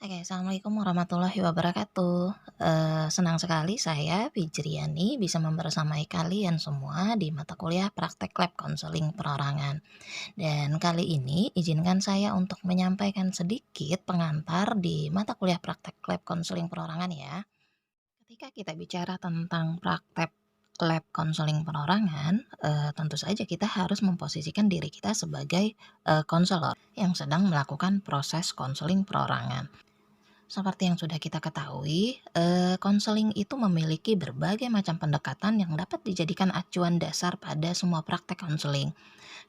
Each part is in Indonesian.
Oke, assalamualaikum warahmatullahi wabarakatuh. Senang sekali saya, Fijriani, bisa membersamai kalian semua di mata kuliah praktek lab konseling perorangan. Dan kali ini izinkan saya untuk menyampaikan sedikit pengantar di mata kuliah praktek lab konseling perorangan ya. Ketika kita bicara tentang praktek lab konseling perorangan, tentu saja kita harus memposisikan diri kita sebagai konselor yang sedang melakukan proses konseling perorangan. Seperti yang sudah kita ketahui, konseling itu memiliki berbagai macam pendekatan yang dapat dijadikan acuan dasar pada semua praktek konseling.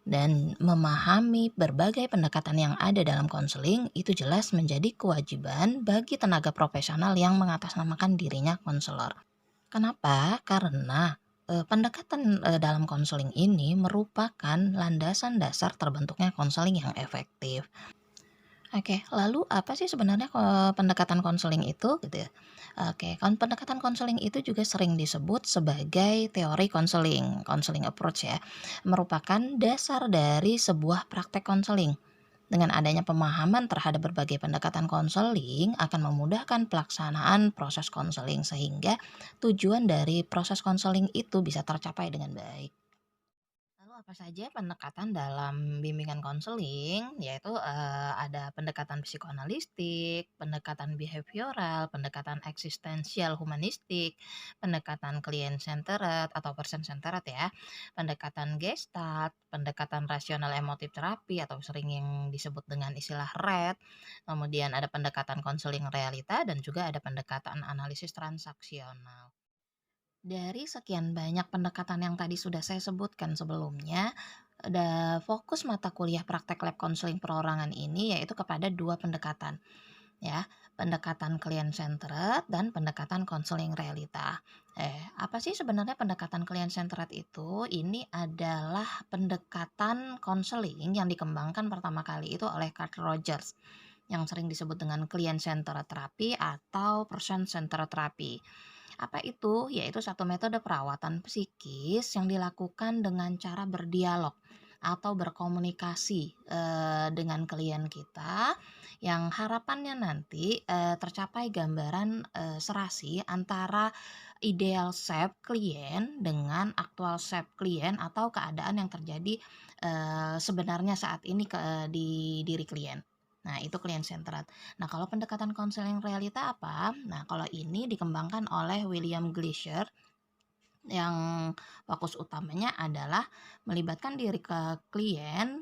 Dan memahami berbagai pendekatan yang ada dalam konseling itu jelas menjadi kewajiban bagi tenaga profesional yang mengatasnamakan dirinya konselor. Kenapa? Karena, pendekatan, dalam konseling ini merupakan landasan dasar terbentuknya konseling yang efektif. Oke, lalu apa sih sebenarnya pendekatan konseling itu gitu ya? Oke, pendekatan konseling itu juga sering disebut sebagai teori konseling, konseling approach ya, merupakan dasar dari sebuah praktek konseling. Dengan adanya pemahaman terhadap berbagai pendekatan konseling akan memudahkan pelaksanaan proses konseling sehingga tujuan dari proses konseling itu bisa tercapai dengan baik. Lalu apa saja pendekatan dalam bimbingan konseling? Yaitu, ada pendekatan psikoanalitik, pendekatan behavioral, pendekatan eksistensial humanistik, pendekatan client centered atau person centered ya, pendekatan Gestalt, pendekatan rasional emotif terapi atau sering yang disebut dengan istilah RET, kemudian ada pendekatan konseling realita dan juga ada pendekatan analisis transaksional. Dari sekian banyak pendekatan yang tadi sudah saya sebutkan sebelumnya, fokus mata kuliah praktek lab konseling perorangan ini yaitu kepada 2 pendekatan, ya, pendekatan client centered dan pendekatan konseling realita. Apa sih sebenarnya pendekatan client centered itu? Ini adalah pendekatan konseling yang dikembangkan pertama kali itu oleh Carl Rogers, yang sering disebut dengan client centered therapy atau person centered therapy. Apa itu? Yaitu satu metode perawatan psikis yang dilakukan dengan cara berdialog atau berkomunikasi, dengan klien kita yang harapannya nanti, tercapai gambaran, serasi antara ideal shape klien dengan aktual shape klien atau keadaan yang terjadi, sebenarnya saat ini di diri klien. Nah, itu client centered. Nah, kalau pendekatan konseling realita apa? Nah, kalau ini dikembangkan oleh William Gleiser yang fokus utamanya adalah melibatkan diri ke klien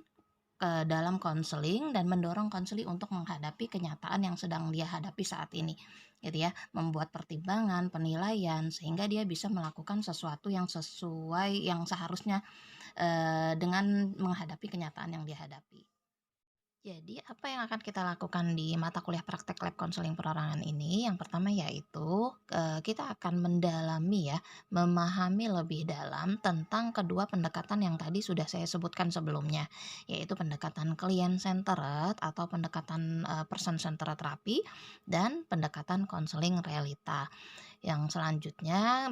ke dalam konseling dan mendorong konseling untuk menghadapi kenyataan yang sedang dia hadapi saat ini, gitu ya. Membuat pertimbangan, penilaian sehingga dia bisa melakukan sesuatu yang sesuai yang seharusnya dengan menghadapi kenyataan yang dia hadapi. Jadi, apa yang akan kita lakukan di mata kuliah praktek lab konseling perorangan ini? Yang pertama yaitu, kita akan mendalami ya, memahami lebih dalam tentang kedua pendekatan yang tadi sudah saya sebutkan sebelumnya, yaitu pendekatan client centered atau pendekatan, person centered terapi dan pendekatan konseling realita. Yang selanjutnya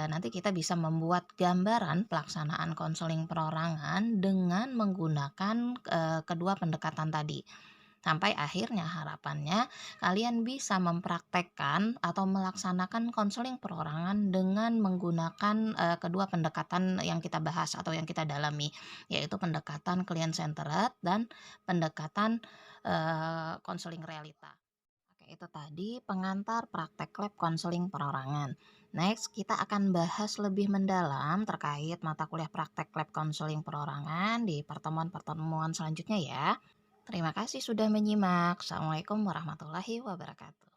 nanti kita bisa membuat gambaran pelaksanaan konseling perorangan dengan menggunakan, kedua pendekatan tadi. Sampai akhirnya harapannya kalian bisa mempraktekkan atau melaksanakan konseling perorangan dengan menggunakan, kedua pendekatan yang kita bahas atau yang kita dalami, yaitu pendekatan client centered dan pendekatan, konseling realita. Oke, itu tadi pengantar praktek lab konseling perorangan. Next, kita akan bahas lebih mendalam terkait mata kuliah praktek lab konseling perorangan di pertemuan-pertemuan selanjutnya ya. Terima kasih sudah menyimak. Assalamualaikum warahmatullahi wabarakatuh.